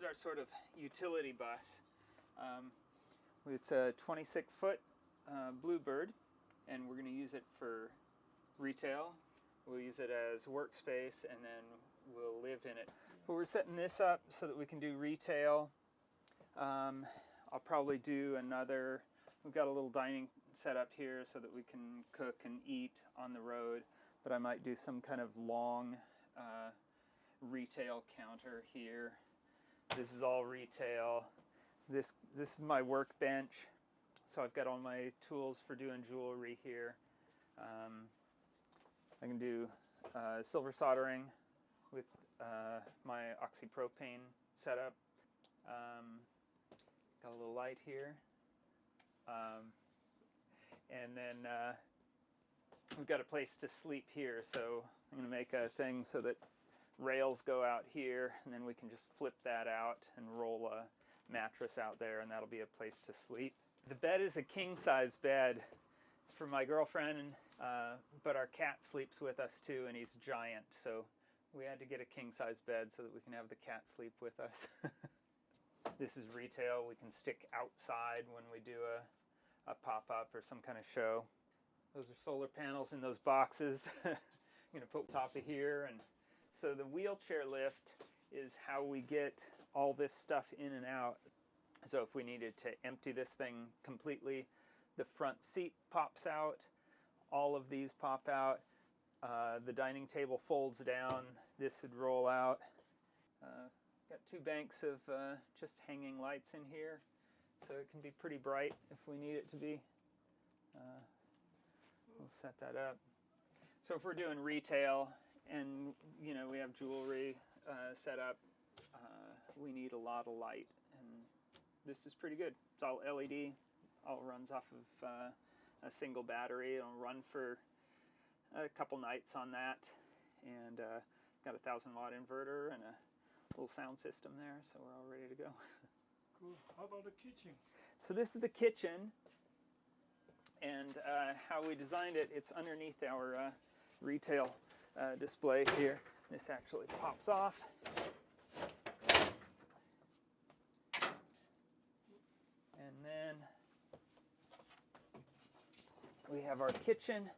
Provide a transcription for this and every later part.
is our sort of utility bus. It's a 26-foot Bluebird, and we're going to use it for retail. We'll use it as workspace, and then we'll live in it. But we're setting this up so that we can do retail. I'll probably do another, we've got a little dining set up here so that we can cook and eat on the road, but I might do some kind of long retail counter here. This is all retail. This is my workbench, so I've got all my tools for doing jewelry here. I can do silver soldering with my oxypropane setup. Got a little light here. And then we've got a place to sleep here, so I'm going to make a thing so that rails go out here, and then we can just flip that out and roll a mattress out there, and that'll be a place to sleep. The bed is a king-size bed. It's for my girlfriend, but our cat sleeps with us too, and he's giant, so we had to get a king-size bed so that we can have the cat sleep with us. This is retail. We can stick outside when we do a pop-up or some kind of show. Those are solar panels in those boxes. I'm going to put top of here. And so the wheelchair lift is how we get all this stuff in and out. So if we needed to empty this thing completely, the front seat pops out. All of these pop out. The dining table folds down. This would roll out. Got two banks of just hanging lights in here, so it can be pretty bright if we need it to be. We'll set that up. So if we're doing retail and we have jewelry set up, we need a lot of light, and this is pretty good. It's all LED, all runs off of a single battery. It'll run for a couple nights on that, and got a 1,000-watt inverter and a little sound system there, so we're all ready to go. Cool. How about the kitchen? So this is the kitchen, and how we designed it, it's underneath our retail display here. This actually pops off. And then we have our kitchen.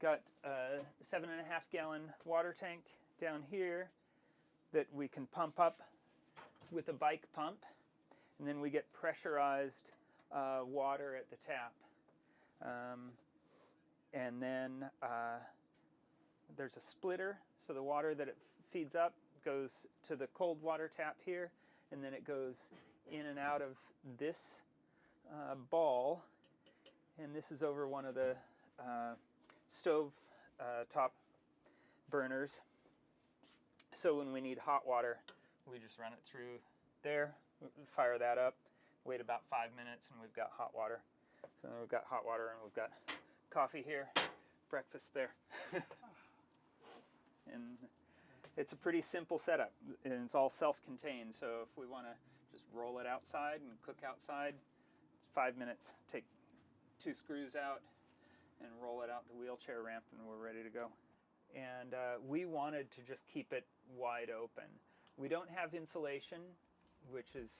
Got a 7.5-gallon water tank down here that we can pump up with a bike pump, and then we get pressurized water at the tap. And then there's a splitter, so the water that it feeds up goes to the cold water tap here, and then it goes in and out of this ball, and this is over one of the stove top burners. So when we need hot water, we just run it through there, fire that up, wait about 5 minutes, and we've got hot water. So then we've got hot water, and we've got coffee here, breakfast there. And it's a pretty simple setup, and it's all self-contained. So if we want to just roll it outside and cook outside, it's 5 minutes. Take 2 screws out and roll it out the wheelchair ramp, and we're ready to go. And we wanted to just keep it wide open. We don't have insulation, which is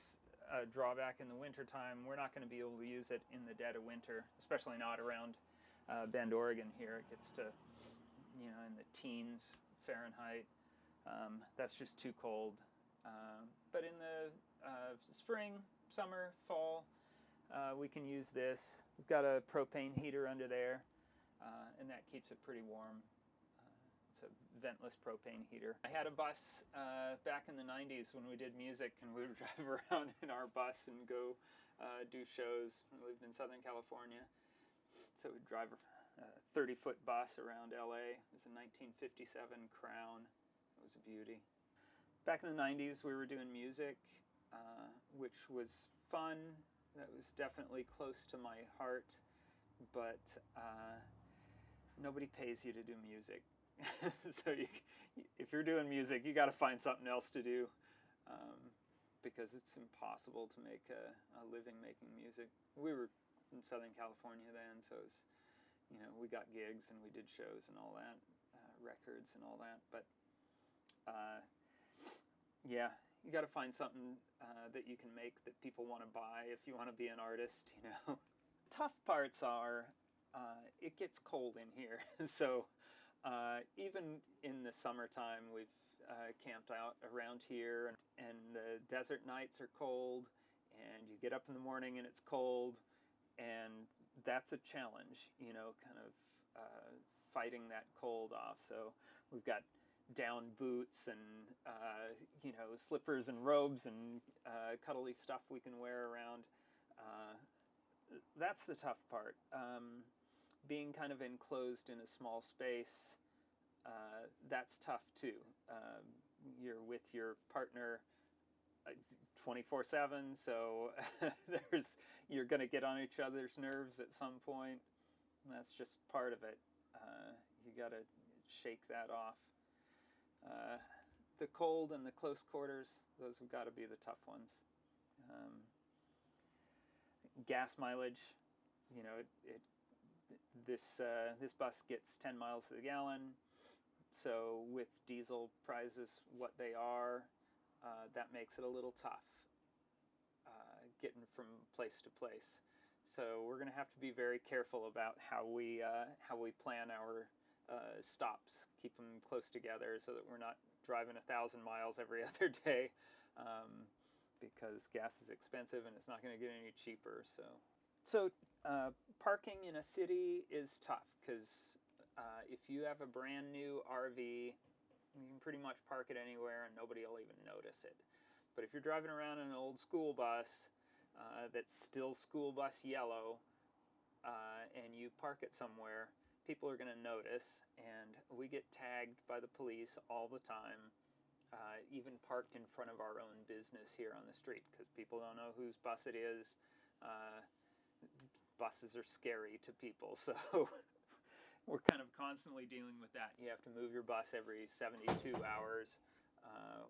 a drawback in the wintertime. We're not going to be able to use it in the dead of winter, especially not around Bend, Oregon here. It gets to, in the teens Fahrenheit. That's just too cold. But in the spring, summer, fall, we can use this. We've got a propane heater under there, and that keeps it pretty warm. It's a ventless propane heater. I had a bus back in the 90s when we did music, and we would drive around in our bus and go do shows. We lived in Southern California, so we'd drive a 30-foot bus around LA. It was a 1957 Crown. It was a beauty. Back in the 90s, we were doing music, which was fun. That was definitely close to my heart, but nobody pays you to do music. So if you're doing music, you got to find something else to do, because it's impossible to make a living making music. We were in Southern California then, so it was, we got gigs and we did shows and all that, records and all that. But yeah, you got to find something that you can make that people want to buy if you want to be an artist, you know. Tough parts are it gets cold in here. So even in the summertime, we've camped out around here, and the desert nights are cold, and you get up in the morning and it's cold, and that's a challenge, you know, kind of fighting that cold off. So we've got down boots and you know, slippers and robes and cuddly stuff we can wear around. That's the tough part. Being kind of enclosed in a small space, that's tough too. You're with your partner 24/7, so you're going to get on each other's nerves at some point. That's just part of it. You got to shake that off. The cold and the close quarters, those have got to be the tough ones. Gas mileage, you know, this bus gets 10 miles to the gallon. So with diesel prices what they are, that makes it a little tough getting from place to place. So we're going to have to be very careful about how we plan our stops, keep them close together so that we're not driving 1,000 miles every other day, because gas is expensive and it's not going to get any cheaper. So parking in a city is tough because if you have a brand new RV, you can pretty much park it anywhere and nobody will even notice it. But if you're driving around in an old school bus that's still school bus yellow, and you park it somewhere, people are going to notice, and we get tagged by the police all the time, even parked in front of our own business here on the street, because people don't know whose bus it is. Buses are scary to people, so we're kind of constantly dealing with that. You have to move your bus every 72 hours,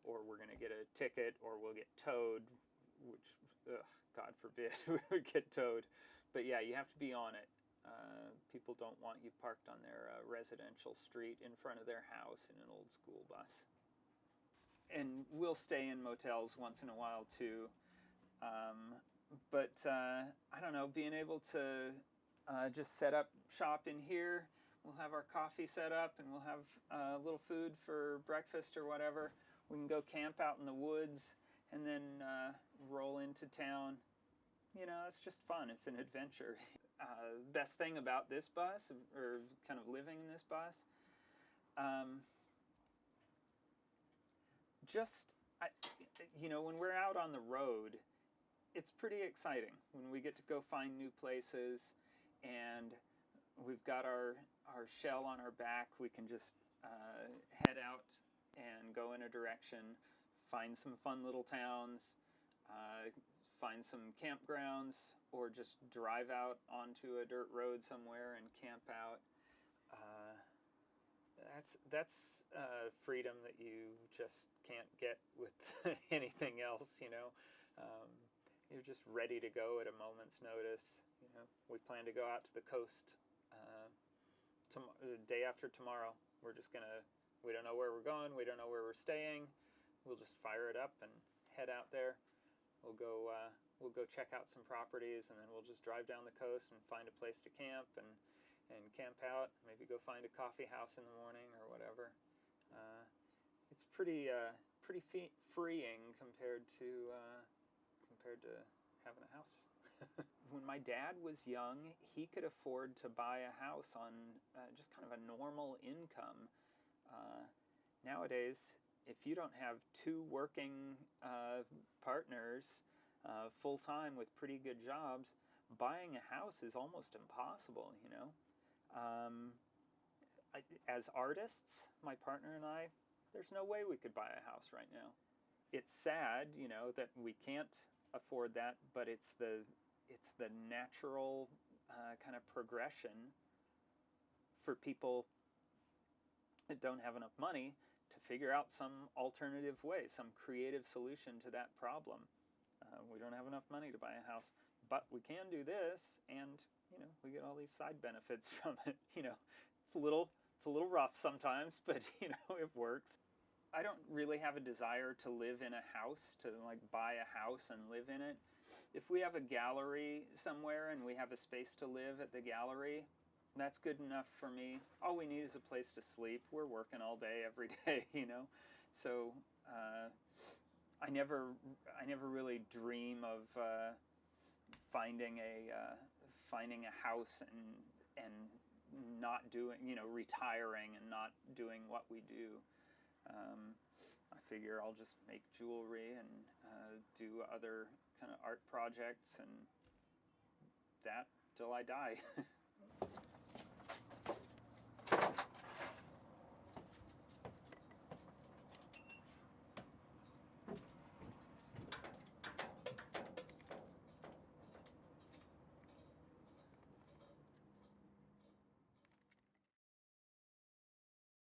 or we're going to get a ticket, or we'll get towed, which, God forbid, we would get towed. But yeah, you have to be on it. People don't want you parked on their residential street in front of their house in an old school bus. And we'll stay in motels once in a while too. But I don't know, being able to just set up shop in here, we'll have our coffee set up and we'll have a little food for breakfast or whatever. We can go camp out in the woods and then roll into town. You know, it's just fun. It's an adventure. Best thing about this bus, or kind of living in this bus, you know, when we're out on the road, it's pretty exciting when we get to go find new places, and we've got our shell on our back. We can just head out and go in a direction, find some fun little towns, find some campgrounds, or just drive out onto a dirt road somewhere and camp out. That's freedom that you just can't get with anything else, you know. You're just ready to go at a moment's notice. You know, we plan to go out to the coast the day after tomorrow. We don't know where we're going, we don't know where we're staying. We'll just fire it up and head out there. We'll go check out some properties, and then we'll just drive down the coast and find a place to camp and camp out. Maybe go find a coffee house in the morning or whatever. It's pretty freeing compared to having a house. When my dad was young, he could afford to buy a house on just kind of a normal income. Nowadays, if you don't have two working partners full-time with pretty good jobs, buying a house is almost impossible, you know. As artists, my partner and I, there's no way we could buy a house right now. It's sad, you know, that we can't afford that, but it's the natural kind of progression for people that don't have enough money to figure out some alternative way, some creative solution to that problem. We don't have enough money to buy a house, but we can do this, and you know, we get all these side benefits from it. You know, it's a little rough sometimes, but you know, it works. I don't really have a desire to live in a house, to like buy a house and live in it. If we have a gallery somewhere and we have a space to live at the gallery, that's good enough for me. All we need is a place to sleep. We're working all day, every day, you know. So I never really dream of finding a house and not doing, you know, retiring and not doing what we do. I figure I'll just make jewelry and do other kind of art projects and that till I die.